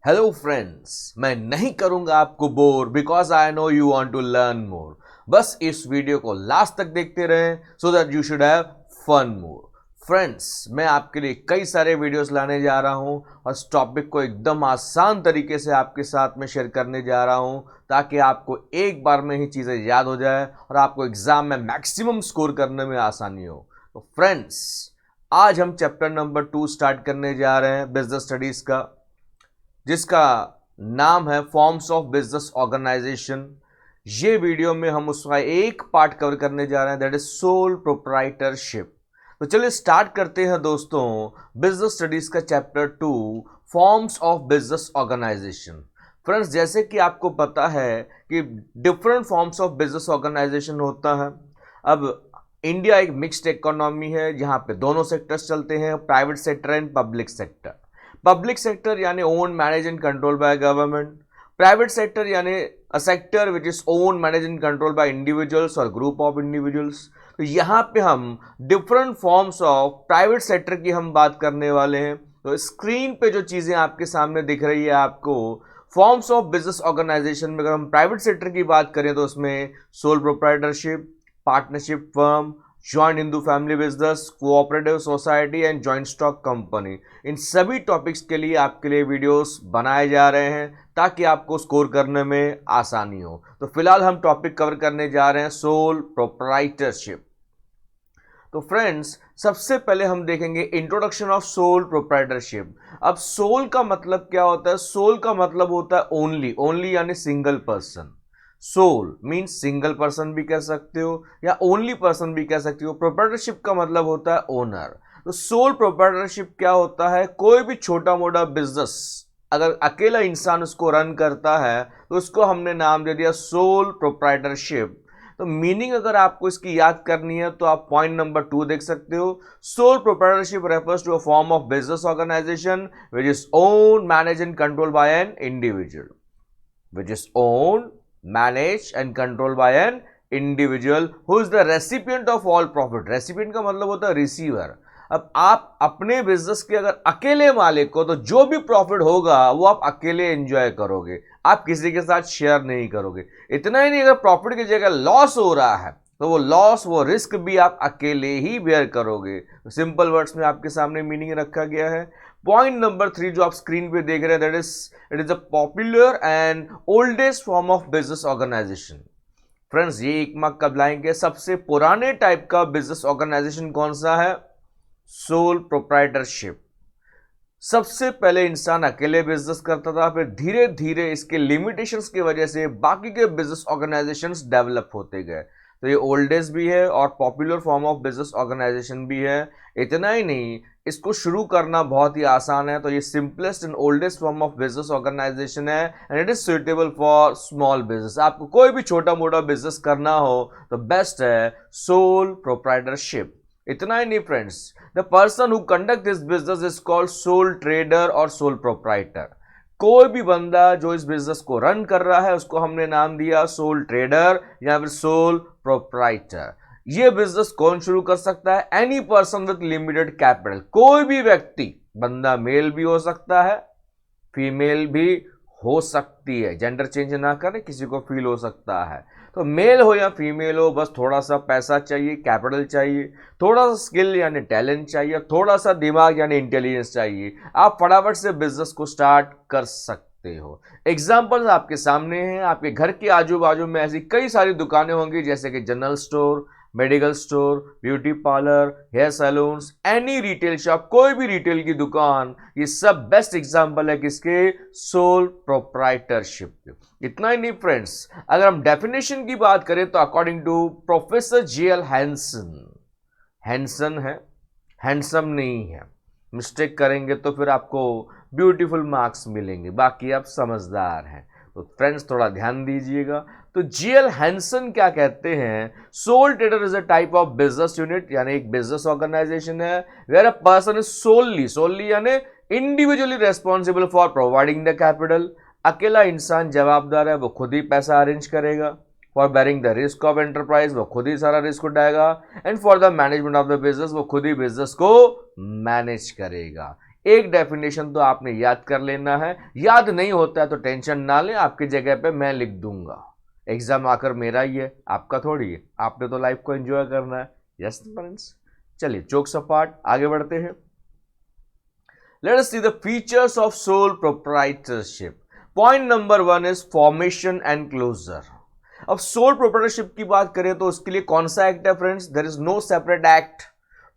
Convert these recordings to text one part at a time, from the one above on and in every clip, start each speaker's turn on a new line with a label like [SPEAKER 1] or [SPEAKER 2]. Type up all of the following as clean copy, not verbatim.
[SPEAKER 1] Hello friends, मैं नहीं करूंगा आपको bore because I know you want to learn more. बस इस वीडियो को लास्ट तक देखते रहें so that you should have fun more. Friends, मैं आपके लिए कई सारे वीडियोस लाने जा रहा हूं और इस टॉपिक को एकदम आसान तरीके से आपके साथ में शेयर करने जा रहा हूं ताकि आपको एक बार में ही चीज़ें याद हो जाए और आपको एग्जाम में मैक्सिमम स्कोर करने में आसानी हो। तो फ्रेंड्स, आज हम चैप्टर नंबर 2 स्टार्ट करने जा रहे हैं बिजनेस स्टडीज का, जिसका नाम है फॉर्म्स ऑफ बिजनेस ऑर्गेनाइजेशन। ये वीडियो में हम उसका एक पार्ट कवर करने जा रहे हैं, दैट इज सोल प्रोप्राइटरशिप। तो चलिए स्टार्ट करते हैं दोस्तों बिजनेस स्टडीज का chapter 2, forms of business organisation. Friends, जैसे कि आपको पता है कि different forms of business organisation होता है। अब इंडिया एक मिक्स्ड इकोनॉमी है जहां पे दोनों सेक्टर्स चलते हैं, private sector and public sector. Public sector यानी own manage and control by government, private sector यानी a sector which is own manage and control by individuals और ग्रुप ऑफ इंडिविजुअल्स। तो यहाँ पे हम different forms of private sector की हम बात करने वाले हैं। तो स्क्रीन पे जो चीजें आपके सामने दिख रही है आपको, फॉर्म्स ऑफ बिजनेस ऑर्गेनाइजेशन में अगर हम प्राइवेट सेक्टर की बात करें तो उसमें sole proprietorship, partnership firm, joint Hindu family business, cooperative society and joint stock company, इन सभी टॉपिक्स के लिए आपके लिए वीडियोस बनाए जा रहे हैं ताकि आपको स्कोर करने में आसानी हो। तो फिलहाल हम टॉपिक कवर करने जा रहे हैं सोल प्रोप्राइटरशिप। तो फ्रेंड्स, सबसे पहले हम देखेंगे इंट्रोडक्शन ऑफ सोल प्रोप्राइटरशिप। अब सोल का मतलब क्या होता है? सोल का मतलब होता है ओनली, ओनली यानी single person. Sole means single person भी कह सकते हो या ओनली पर्सन भी कह सकते हो। प्रोप्राइटरशिप का मतलब होता है ओनर। तो सोल प्रोप्राइटरशिप क्या होता है? कोई भी छोटा मोटा बिजनेस अगर अकेला इंसान उसको रन करता है तो उसको हमने नाम दे दिया सोल प्रोप्राइटरशिप। तो मीनिंग अगर आपको इसकी याद करनी है तो आप पॉइंट नंबर 2 देख सकते हो। Sole proprietorship refers to a form of business organisation which is own manage and control by an individual, which is owned, managed and controlled by an individual who is the recipient of all profit। recipient का मतलब होता है receiver. अब आप अपने business के अगर अकेले मालिक हो तो जो भी प्रॉफिट होगा वो आप अकेले एंजॉय करोगे, आप किसी के साथ शेयर नहीं करोगे। इतना ही नहीं, अगर प्रॉफिट की जगह लॉस हो रहा है तो वो लॉस, वो रिस्क भी आप अकेले ही बेयर करोगे। तो सिंपल वर्ड्स में आपके सामने मीनिंग रखा गया है। पॉइंट नंबर 3 जो आप स्क्रीन पे देख रहे हैं, that is it is a popular and oldest form of business organisation. Friends, ये एक मार्क कब लाएंगे? सबसे पुराने टाइप का बिजनेस ऑर्गेनाइजेशन कौन सा है? Sole proprietorship. सबसे पहले इंसान अकेले बिजनेस करता था, फिर धीरे धीरे इसके लिमिटेशंस की वजह से बाकी के बिजनेस ऑर्गेनाइजेशंस डेवलप होते गए। तो ये ओल्डेस्ट भी है और popular form of business organisation भी है। इतना ही नहीं, इसको शुरू करना बहुत ही आसान है। तो ये simplest and oldest form of business organisation है and it is suitable for small business. आपको कोई भी छोटा मोटा बिजनेस करना हो तो बेस्ट है सोल प्रोप्राइटरशिप। इतना ही नहीं friends, the person who conduct this business is called soul trader और सोल प्रोप्राइटर। कोई भी बंदा जो इस बिजनेस को रन कर रहा है उसको हमने नाम दिया सोल ट्रेडर या फिर सोल प्रोप्राइटर। ये बिजनेस कौन शुरू कर सकता है? Any person with limited capital. कोई भी व्यक्ति, बंदा मेल भी हो सकता है, फीमेल भी हो सकती है, जेंडर चेंज ना करें, किसी को फील हो सकता है। तो मेल हो या फीमेल हो, बस थोड़ा सा पैसा चाहिए, कैपिटल चाहिए, थोड़ा सा स्किल यानी टैलेंट चाहिए, थोड़ा सा दिमाग यानी इंटेलिजेंस चाहिए, आप फटाफट से बिजनेस को स्टार्ट कर सकते हो। एग्जाम्पल्स आपके सामने हैं। आपके घर के आजू बाजू में ऐसी कई सारी दुकानें होंगी जैसे कि general store, medical store, beauty parlour, hair salons, any retail shop, कोई भी रिटेल की दुकान, ये सब बेस्ट एग्जांपल है किसके? Sole proprietorship. इतना ही नहीं फ्रेंड्स, अगर हम डेफिनेशन की बात करें तो according to professor GL Hanson, Hanson है, हैंडसम नहीं है, मिस्टेक करेंगे तो फिर आपको ब्यूटीफुल मार्क्स मिलेंगे, बाकी आप समझदार हैं। तो फ्रेंड्स थोड़ा ध्यान दीजिएगा। तो जीएल हैंसन क्या कहते हैं? Soul trader is a type of business unit, यानी एक बिजनेस ऑर्गेनाइजेशन है वेयर अ पर्सन इज सोली यानी individually responsible for providing the capital. अकेला इंसान जवाबदार है, वो खुद ही पैसा अरेंज करेगा। For bearing the risk of enterprise, वो खुद ही सारा रिस्क उठाएगा। And for the management of the business, वो खुद ही बिजनेस को मैनेज करेगा। एक डेफिनेशन तो आपने याद कर लेना है, याद नहीं होता है तो टेंशन ना लें, आपकी जगह पे मैं लिख दूंगा। एग्जाम आकर मेरा ही है, आपका थोड़ी है, आपने तो लाइफ को एंजॉय करना है। यस फ्रेंड्स, चलिए जोक्स अपार्ट आगे बढ़ते हैं। Let us see the features of sole proprietorship. Point number 1 is formation and closure. अब सोल प्रोप्राइटरशिप की बात करें तो उसके लिए कौन सा एक्ट है friends? There is no separate act,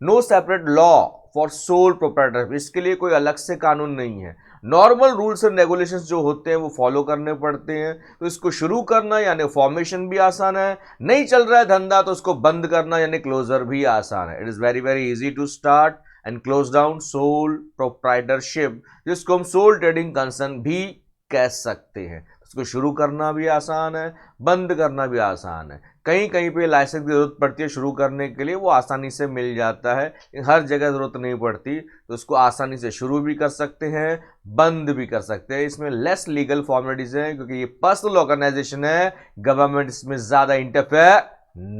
[SPEAKER 1] no separate law for sole proprietorship. इसके लिए कोई अलग से कानून नहीं है। नॉर्मल रूल्स एंड रेगुलेशंस जो होते हैं वो फॉलो करने पड़ते हैं। तो इसको शुरू करना यानी फॉर्मेशन भी आसान है, नहीं चल रहा है धंधा तो उसको बंद करना यानी क्लोजर भी आसान है। It is very very easy to start and close down sole proprietorship, जिसको हम सोल ट्रेडिंग कंसर्न भी कह सकते हैं। उसको शुरू करना भी आसान है, बंद करना भी आसान है। कहीं कहीं पे लाइसेंस की जरूरत पड़ती है शुरू करने के लिए, वो आसानी से मिल जाता है, हर जगह जरूरत नहीं पड़ती। तो उसको आसानी से शुरू भी कर सकते हैं, बंद भी कर सकते हैं। इसमें लेस लीगल फॉर्मेलिटीज हैं क्योंकि ये पर्सनल ऑर्गेनाइजेशन है, गवर्नमेंट इसमें ज्यादा इंटरफेयर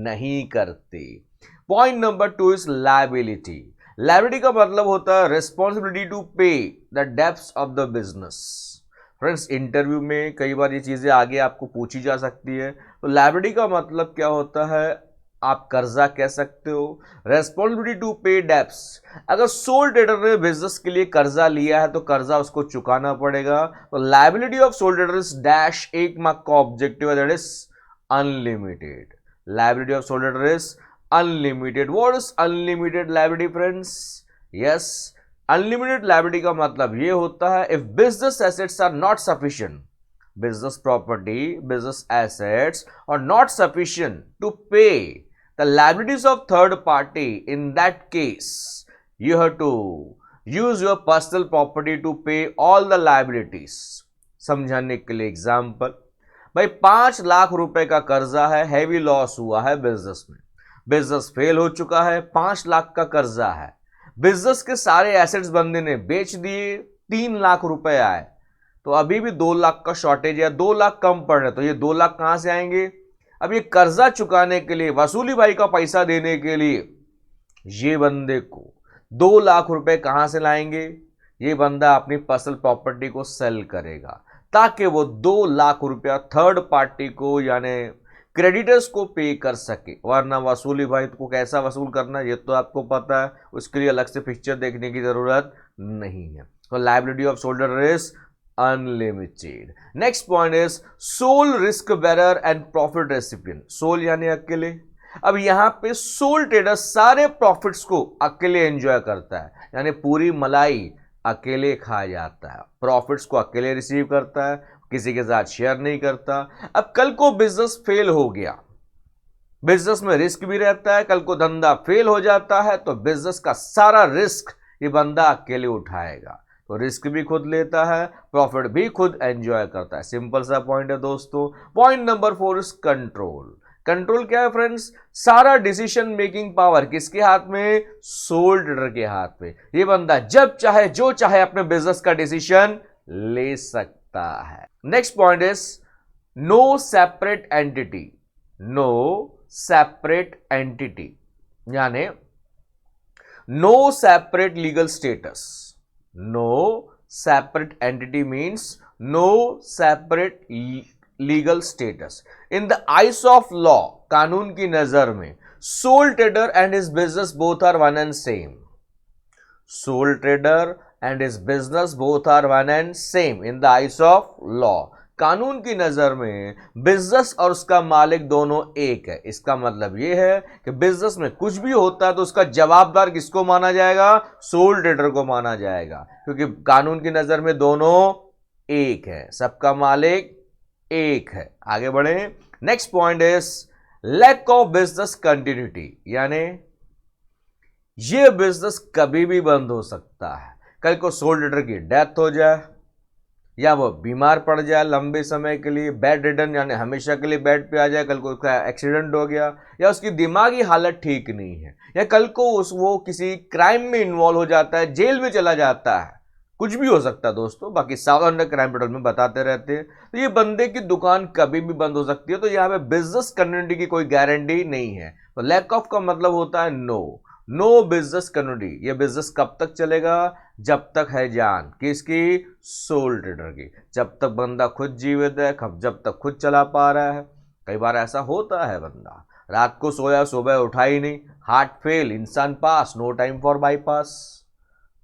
[SPEAKER 1] नहीं करती। Point number 2 is liability. Liability का मतलब होता है रिस्पॉन्सिबिलिटी टू पे the debts of the business. Friends, interview में कई बार ये चीजें आगे आपको पूछी जा सकती है। तो लायबिलिटी का मतलब क्या होता है? आप कर्जा कह सकते हो। रेस्पॉन्सिबिलिटी टू पे डेब्ट्स, अगर सोल ट्रेडर ने बिजनेस के लिए कर्जा लिया है तो कर्जा उसको चुकाना पड़ेगा। तो liability of sole trader is dash, एक मार्क का ऑब्जेक्टिव है, that is unlimited. Liability of sole trader is unlimited. What is unlimited liability friends? Yes, unlimited liability का मतलब ये होता है if business assets are not sufficient, business property, business assets are not sufficient to pay the liabilities of third party. In that case, you have to use your personal property to pay all the liabilities. समझाने के लिए example, भाई 5 लाख रुपए का कर्जा है, heavy loss हुआ है बिजनेस में, बिजनेस फेल हो चुका है, 5 लाख का कर्जा है, बिजनेस के सारे एसेट्स बंदे ने बेच दिए, 3 लाख रुपए आए, तो अभी भी 2 लाख का शॉर्टेज है, 2 लाख कम पड़ रहे, तो ये 2 लाख कहां से आएंगे? अब ये कर्जा चुकाने के लिए, वसूली भाई का पैसा देने के लिए ये बंदे को 2 लाख रुपए कहां से लाएंगे? ये बंदा अपनी पर्सनल प्रॉपर्टी को सेल करेगा ताकि वो 2 लाख रुपया थर्ड पार्टी को यानी क्रेडिटर्स को पे कर सके। वरना वसूली भाई को कैसा वसूल करना ये तो आपको पता है, उसके लिए अलग से पिक्चर देखने की जरूरत नहीं है। तो liability of sole trader is unlimited. Next point is sole risk bearer and profit recipient. Sole यानी अकेले। अब यहां पे सोल ट्रेडर सारे प्रॉफिट्स को अकेले एंजॉय करता है, यानी पूरी मलाई अकेले खा जाता है, प्रॉफिट्स को अकेले रिसीव करता है, किसी के साथ शेयर नहीं करता। अब कल को बिजनेस फेल हो गया, बिजनेस में रिस्क भी रहता है, कल को धंधा फेल हो जाता है तो बिजनेस का सारा रिस्क ये बंदा अकेले उठाएगा। तो रिस्क भी खुद लेता है, प्रॉफिट भी खुद एंजॉय करता है। सिंपल सा पॉइंट है दोस्तों। Point number 4 is control. Control क्या है फ्रेंड्स? सारा डिसीजन मेकिंग पावर किसके हाथ में? सोल ट्रेडर के हाथ में। ये बंदा जब चाहे जो चाहे अपने बिजनेस का डिसीजन ले सकता है। Next point is no separate entity. No separate entity यानी no separate legal status. No separate entity means no separate legal status. In the eyes of law, कानून की नजर में sole trader and his business both are one and same. Sole trader and his business both are one and same in the eyes of law. कानून की नजर में business और उसका मालिक दोनों एक है। इसका मतलब यह है कि बिजनेस में कुछ भी होता है तो उसका जवाबदार किसको माना जाएगा? सोल ट्रेडर को माना जाएगा, क्योंकि कानून की नजर में दोनों एक है, सबका मालिक एक है। आगे बढ़े। Next point is lack of business continuity, यानी यह बिजनेस कभी भी बंद हो सकता है। कल को सोल ट्रेडर की डेथ हो जाए या वो बीमार पड़ जाए लंबे समय के लिए, बेड रिडन यानी हमेशा के लिए बेड पे आ जाए, कल को उसका एक्सीडेंट हो गया, या उसकी दिमागी हालत ठीक नहीं है, या कल को वो किसी क्राइम में इन्वॉल्व हो जाता है, जेल में चला जाता है, कुछ भी हो सकता है दोस्तों। बाकी साउथ क्राइम पेट्रोल में बताते रहते हैं। तो ये बंदे की दुकान कभी भी बंद हो सकती है। तो यहाँ पे बिजनेस कंटिन्यूटी की कोई गारंटी नहीं है। तो लैक ऑफ का मतलब होता है नो, नो बिजनेस कंटिन्यूटी। ये बिजनेस कब तक चलेगा? जब तक है जान किसकी, सोल ट्रेडर की। जब तक बंदा खुद जीवित है, जब तक खुद चला पा रहा है। कई बार ऐसा होता है, बंदा रात को सोया, सुबह उठा ही नहीं, हार्ट फेल, इंसान pass, no time for bypass.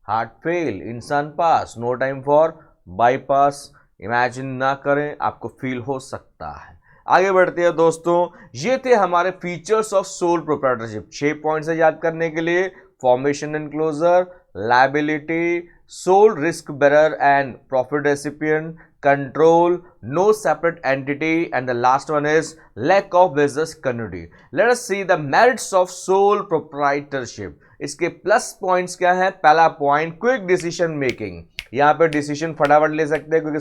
[SPEAKER 1] Heart fail, इंसान pass, no time for bypass. Imagine ना करें, आपको फील हो सकता है। आगे बढ़ते हैं दोस्तों, ये थे हमारे features of sole proprietorship. 6 points है याद करने के लिए। Formation and closure, liability, sole risk bearer and profit recipient, control, no separate entity, and the last one is lack of business continuity. Let us see the merits of sole proprietorship. इसके plus points क्या है? पहला point, quick decision making. यहां पे decision फटाफट ले सकते हैं, क्योंकि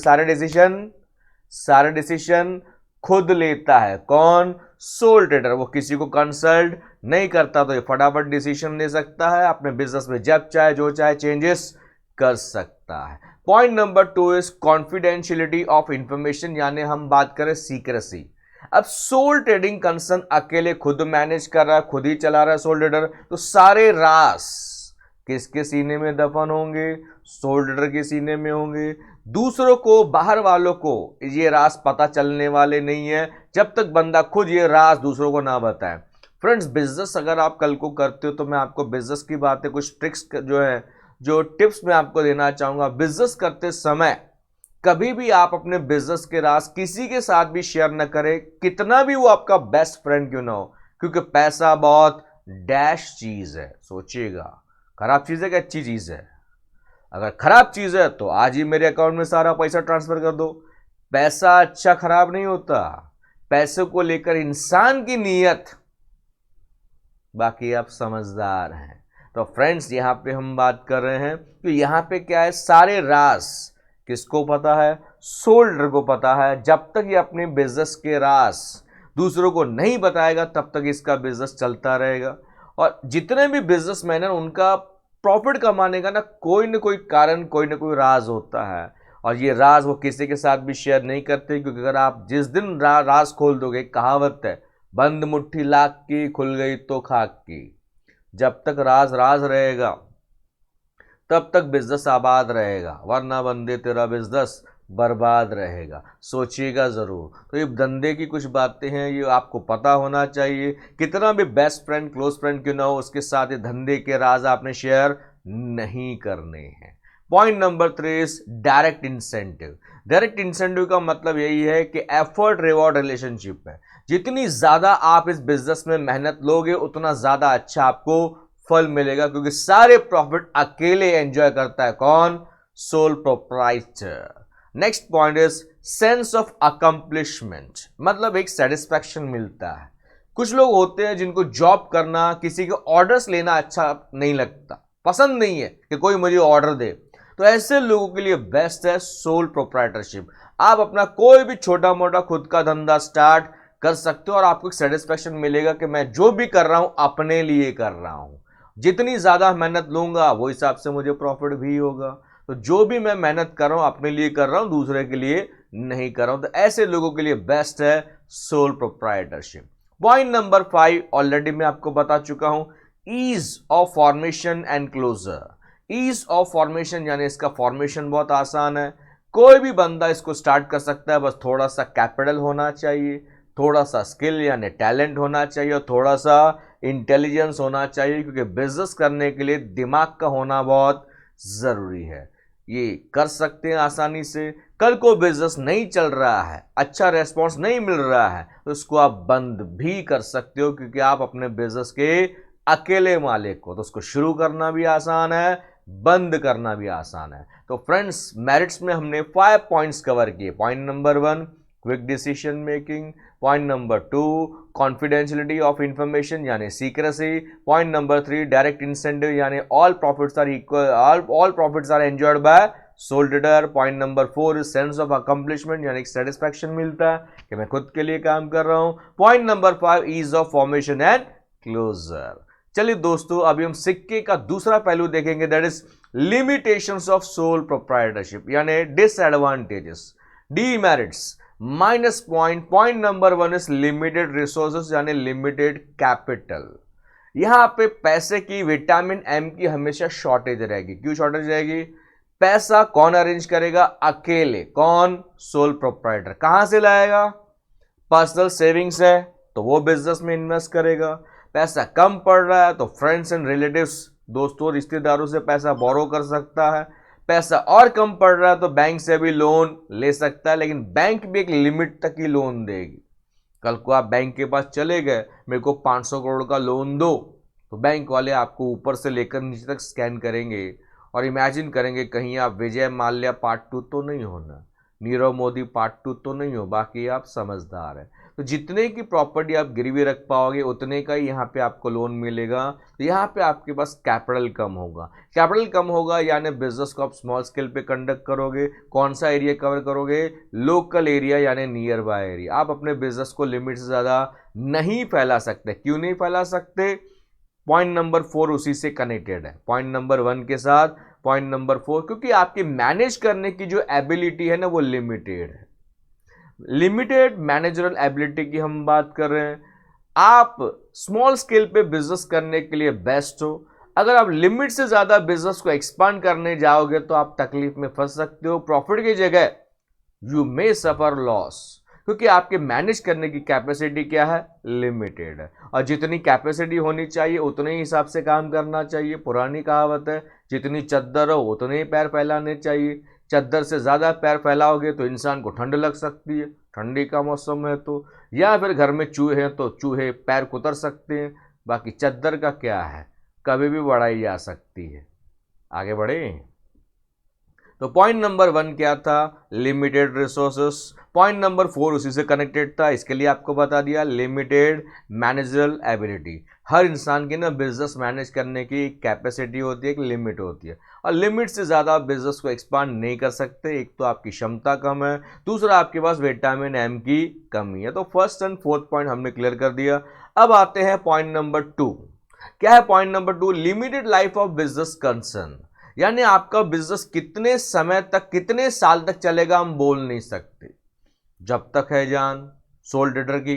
[SPEAKER 1] सारे डिसीजन खुद लेता है। कौन? Soul trader. वो किसी को कंसल्ट नहीं करता, तो ये फटाफट डिसीजन ले सकता है। अपने बिजनेस में जब चाहे जो चाहे चेंजेस कर सकता है। Point number 2 is confidentiality of information, यानी हम बात करें सीक्रेसी। अब सोल ट्रेडिंग कंसर्न अकेले खुद मैनेज कर रहा है, खुद ही चला रहा है सोल ट्रेडर, तो सारे राज किसके सीने में दफन होंगे? सोल ट्रेडर के सीने में होंगे। दूसरों को, बाहर वालों को ये राज पता चलने वाले नहीं है, जब तक बंदा खुद ये राज दूसरों को ना बताए। फ्रेंड्स, बिजनेस अगर आप कल को करते हो, तो मैं आपको बिजनेस की बातें, कुछ ट्रिक्स जो टिप्स मैं आपको देना चाहूंगा। बिजनेस करते समय कभी भी आप अपने बिजनेस के राज किसी के साथ भी शेयर न करें, कितना भी वो आपका बेस्ट फ्रेंड क्यों ना हो, क्योंकि पैसा बहुत डैश चीज है। सोचिएगा, खराब चीज है कि अच्छी चीज है? अगर खराब चीज है तो आज ही मेरे अकाउंट में सारा पैसा ट्रांसफर कर दो। पैसा अच्छा खराब नहीं होता, पैसे को लेकर इंसान की नीयत। बाकी आप समझदार हैं। तो फ्रेंड्स, यहां पे हम बात कर रहे हैं, तो यहां पे क्या है, सारे राज किसको पता है? सोल ट्रेडर को पता है। जब तक ये अपने बिजनेस के राज दूसरों को नहीं बताएगा, तब तक इसका बिजनेस चलता रहेगा। और जितने भी बिजनेसमैन हैं, उनका प्रॉफिट कमाने का ना कोई कारण, कोई ना कोई राज होता है। और ये राज वो किसी के साथ भी शेयर नहीं करते, क्योंकि अगर आप जिस दिन राज खोल दोगे, कहावत है, बंद मुट्ठी लाख की, खुल गई तो खाक की। जब तक राज राज रहेगा, तब तक बिजनेस आबाद रहेगा, वरना बंदे तेरा बिजनेस बर्बाद रहेगा। सोचिएगा जरूर। तो ये धंधे की कुछ बातें हैं, ये आपको पता होना चाहिए। कितना भी बेस्ट फ्रेंड, क्लोज फ्रेंड क्यों ना हो, उसके साथ ये धंधे के राज आपने शेयर नहीं करने हैं। Point number 3 is direct incentive. Direct incentive का मतलब यही है कि एफर्ट रिवॉर्ड रिलेशनशिप है। जितनी ज्यादा आप इस बिजनेस में मेहनत लोगे, उतना ज्यादा अच्छा आपको फल मिलेगा, क्योंकि सारे प्रॉफिट अकेले एंजॉय करता है। कौन? Sole proprietor. Next point is sense of accomplishment, मतलब एक सेटिस्फैक्शन मिलता है। कुछ लोग होते हैं जिनको जॉब करना, किसी के ऑर्डर्स लेना अच्छा नहीं लगता, पसंद नहीं है कि कोई मुझे ऑर्डर दे। तो ऐसे लोगों के लिए बेस्ट है सोल प्रोप्राइटरशिप। आप अपना कोई भी छोटा मोटा खुद का धंधा स्टार्ट कर सकते हो, और आपको एक सेटिस्फैक्शन मिलेगा कि मैं जो भी कर रहा हूं अपने लिए कर रहा हूं। जितनी ज्यादा मेहनत लूंगा, वो हिसाब से मुझे प्रॉफिट भी होगा। तो जो भी मैं मेहनत कर रहा हूं, अपने लिए कर रहा हूं, दूसरे के लिए नहीं कर रहा हूं। तो ऐसे लोगों के लिए बेस्ट है sole proprietorship. Point number 5 already मैं आपको बता चुका हूं, ease of formation and closure. Ease of formation यानी इसका फॉर्मेशन बहुत आसान है, कोई भी बंदा इसको स्टार्ट कर सकता है। बस थोड़ा सा कैपिटल होना चाहिए, थोड़ा सा स्किल यानी टैलेंट होना चाहिए, और थोड़ा सा इंटेलिजेंस होना चाहिए, क्योंकि बिजनेस करने के लिए दिमाग का होना बहुत जरूरी है। ये कर सकते हैं आसानी से। कल को बिजनेस नहीं चल रहा है, अच्छा रेस्पॉन्स नहीं मिल रहा है, तो इसको आप बंद भी कर सकते हो, क्योंकि आप अपने बिजनेस के अकेले मालिक हो। तो उसको शुरू करना भी आसान है, बंद करना भी आसान है। तो फ्रेंड्स, मेरिट्स में हमने 5 पॉइंट्स कवर किए। Point number 1 quick decision making, point number 2 confidentiality of information यानी secrecy, point number 3 direct incentive यानी all profits are equal, all profits are enjoyed by sole trader. Point number 4 is sense of accomplishment यानी satisfaction मिलता है कि मैं खुद के लिए काम कर रहा हूं। Point number 5 ease of formation and closure. चलिए दोस्तों, अभी हम सिक्के का दूसरा पहलू देखेंगे, that is limitations of sole proprietorship यानी disadvantages, demerits, minus point. Point number 1 is limited resources यानी लिमिटेड कैपिटल। यहां पे पैसे की, विटामिन एम की हमेशा शॉर्टेज रहेगी। क्यों शॉर्टेज रहेगी? पैसा कौन अरेंज करेगा? अकेले। कौन? Sole proprietor. कहां से लाएगा? पर्सनल सेविंग्स है तो वो बिजनेस में इन्वेस्ट करेगा। पैसा कम पड़ रहा है तो फ्रेंड्स एंड रिलेटिव्स, दोस्तों रिश्तेदारों से पैसा बोरो कर सकता है। पैसा और कम पड़ रहा है तो बैंक से भी लोन ले सकता है, लेकिन बैंक भी एक लिमिट तक ही लोन देगी। कल को आप बैंक के पास चले गए, मेरे को 500 करोड़ का लोन दो, तो बैंक वाले आपको ऊपर से लेकर नीचे तक स्कैन करेंगे और इमेजिन करेंगे कहीं आप विजय माल्या पार्ट 2 तो नहीं होना, नीरव मोदी पार्ट 2 तो नहीं हो, बाकी आप समझदार हैं। तो जितने की प्रॉपर्टी आप गिरवी रख पाओगे उतने का ही यहाँ पे आपको लोन मिलेगा। तो यहाँ पे आपके पास कैपिटल कम होगा। कैपिटल कम होगा यानी बिजनेस को आप स्मॉल स्केल पे कंडक्ट करोगे। कौन सा एरिया कवर करोगे? लोकल एरिया यानी नियर बाय एरिया। आप अपने बिजनेस को लिमिट से ज़्यादा नहीं फैला सकते। क्यों नहीं फैला सकते? पॉइंट नंबर 4 उसी से कनेक्टेड है, पॉइंट नंबर 1 के साथ पॉइंट नंबर 4, क्योंकि आपकी मैनेज करने की जो एबिलिटी है ना वो लिमिटेड है। लिमिटेड मैनेजरल एबिलिटी की हम बात कर रहे हैं। आप स्मॉल स्केल पे बिजनेस करने के लिए बेस्ट हो। अगर आप लिमिट से ज्यादा बिजनेस को एक्सपांड करने जाओगे तो आप तकलीफ में फंस सकते हो। प्रॉफिट की जगह यू मे सफर लॉस, क्योंकि आपके मैनेज करने की कैपेसिटी क्या है? लिमिटेड है। और जितनी कैपेसिटी होनी चाहिए उतने ही हिसाब से काम करना चाहिए। पुरानी कहावत है, जितनी चद्दर हो उतने ही पैर फैलाने चाहिए। चद्दर से ज़्यादा पैर फैलाओगे तो इंसान को ठंड लग सकती है, ठंडी का मौसम है तो, या फिर घर में चूहे हैं तो चूहे पैर कुतर सकते हैं। बाकी चद्दर का क्या है, कभी भी बढ़ाई जा सकती है। आगे बढ़े तो पॉइंट नंबर 1 क्या था? Limited resources. पॉइंट नंबर 4 उसी से कनेक्टेड था, इसके लिए आपको बता दिया लिमिटेड मैनेजरल एबिलिटी। हर इंसान की ना बिजनेस मैनेज करने की कैपेसिटी होती है, एक लिमिट होती है, और लिमिट से ज़्यादा आप बिजनेस को एक्सपांड नहीं कर सकते। एक तो आपकी क्षमता कम है, दूसरा आपके पास विटामिन एम की कमी है। तो फर्स्ट एंड फोर्थ पॉइंट हमने क्लियर कर दिया। अब आते हैं पॉइंट नंबर 2। क्या है point number 2? Limited life of business concern, यानी आपका बिजनेस कितने समय तक, कितने साल तक चलेगा हम बोल नहीं सकते। जब तक है जान सोल ट्रेडर की,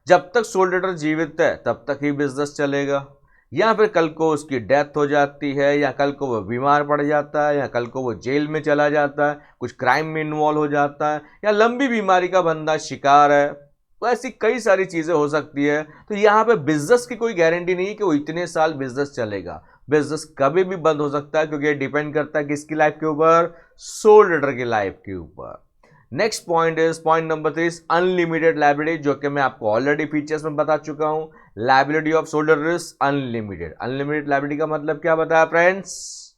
[SPEAKER 1] जब तक सोल ट्रेडर जीवित है तब तक ही बिजनेस चलेगा, या फिर कल को उसकी डेथ हो जाती है, या कल को वो बीमार पड़ जाता है, या कल को वो जेल में चला जाता है, कुछ क्राइम में इन्वॉल्व हो जाता है, या लंबी बीमारी का बंदा शिकार है, तो ऐसी कई सारी चीजें हो सकती है। तो यहाँ पे बिजनेस की कोई गारंटी नहीं कि वो इतने साल बिजनेस चलेगा। बिजनेस कभी भी बंद हो सकता है, क्योंकि ये डिपेंड करता है किसकी लाइफ के ऊपर? सोल ट्रेडर की लाइफ के ऊपर। Next point is point number 3, unlimited liability, जो कि मैं आपको ऑलरेडी फीचर्स में बता चुका हूं। Liability of sole trader is unlimited. Unlimited liability का मतलब क्या बताया फ्रेंड्स?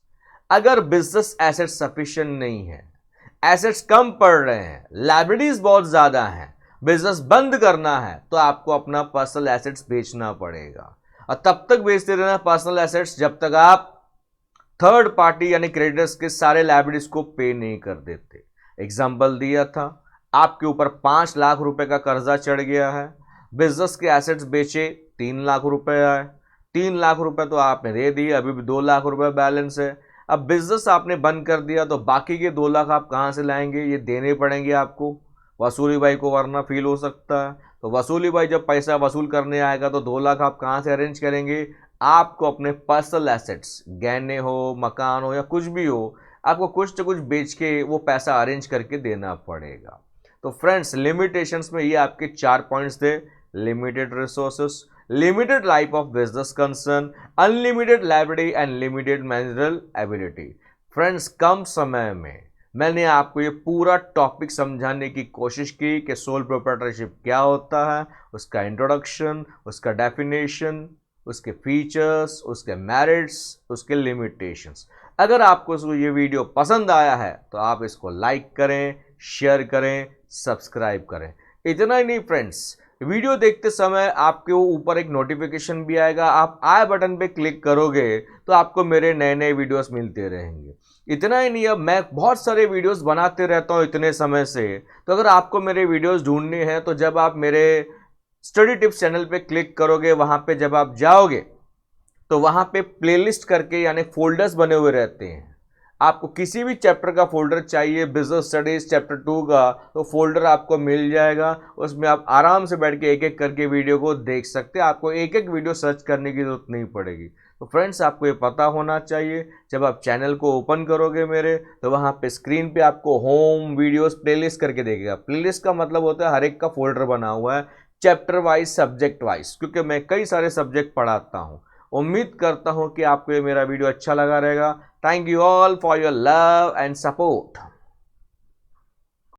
[SPEAKER 1] अगर बिजनेस एसेट सफिशिएंट नहीं है, एसेट्स कम पड़ रहे हैं, लायबिलिटीज बहुत ज्यादा हैं, बिजनेस बंद करना है, तो आपको अपना पर्सनल एसेट्स बेचना पड़ेगा। और तब तक बेचते रहना पर्सनल एसेट्स जब तक आप थर्ड पार्टी यानी क्रेडिटर्स के सारे लायबिलिटीज को पे नहीं कर देते। एग्जांपल दिया था, आपके ऊपर 5 लाख रुपए का कर्जा चढ़ गया है, बिजनेस के एसेट्स बेचे 3 लाख रुपए आए, 3 लाख रुपए तो आपने दे दिए, अभी भी 2 लाख रुपए बैलेंस है। अब बिजनेस आपने बंद कर दिया तो बाकी के 2 लाख आप कहां से लाएंगे? ये देने पड़ेंगे आपको वसूली भाई को, वरना फील हो सकता है। तो वसूली भाई जब पैसा वसूल करने आएगा तो 2 लाख आप कहां से अरेंज करेंगे? आपको अपने पर्सनल एसेट्स, गहने हो, मकान हो, या कुछ भी हो, आपको कुछ न कुछ बेच के वो पैसा अरेंज करके देना पड़ेगा। तो फ्रेंड्स, लिमिटेशंस में ये आपके 4 पॉइंट्स थे। Limited resources, limited life of business concern, unlimited liability and limited managerial ability. Friends, कम समय में मैंने आपको ये पूरा टॉपिक समझाने की कोशिश की कि सोल प्रोप्राइटरशिप क्या होता है, उसका इंट्रोडक्शन, उसका डेफिनेशन, उसके फीचर्स, उसके मेरिट्स, उसके लिमिटेशंस। अगर आपको ये वीडियो पसंद आया है तो आप इसको लाइक करें, शेयर करें, सब्सक्राइब करें। इतना ही नहीं फ्रेंड्स, वीडियो देखते समय आपके ऊपर एक नोटिफिकेशन भी आएगा, आप आई बटन पे क्लिक करोगे तो आपको मेरे नए नए वीडियोस मिलते रहेंगे। इतना ही नहीं, अब मैं बहुत सारे वीडियोस बनाते रहता हूँ इतने समय से, तो अगर आपको मेरे वीडियोस ढूंढने हैं तो जब आप मेरे स्टडी टिप्स चैनल पे क्लिक करोगे, वहाँ पे जब आप जाओगे तो वहाँ पे प्लेलिस्ट करके यानी फोल्डर्स बने हुए रहते हैं, आपको किसी भी चैप्टर का फोल्डर चाहिए, बिजनेस स्टडीज चैप्टर 2 का, तो फोल्डर आपको मिल जाएगा। उसमें आप आराम से बैठ के एक एक करके वीडियो को देख सकते हैं, आपको एक एक वीडियो सर्च करने की जरूरत नहीं पड़ेगी। तो फ्रेंड्स, आपको ये पता होना चाहिए, जब आप चैनल को ओपन करोगे मेरे, तो वहाँ पे स्क्रीन पे आपको होम वीडियोस प्लेलिस्ट करके देखेगा। प्लेलिस्ट का मतलब होता है हर एक का फोल्डर बना हुआ है, चैप्टर वाइज, सब्जेक्ट वाइज, क्योंकि मैं कई सारे सब्जेक्ट पढ़ाता हूँ। उम्मीद करता हूँ कि आपको ये मेरा वीडियो अच्छा लगा रहेगा। Thank you all for your love and support.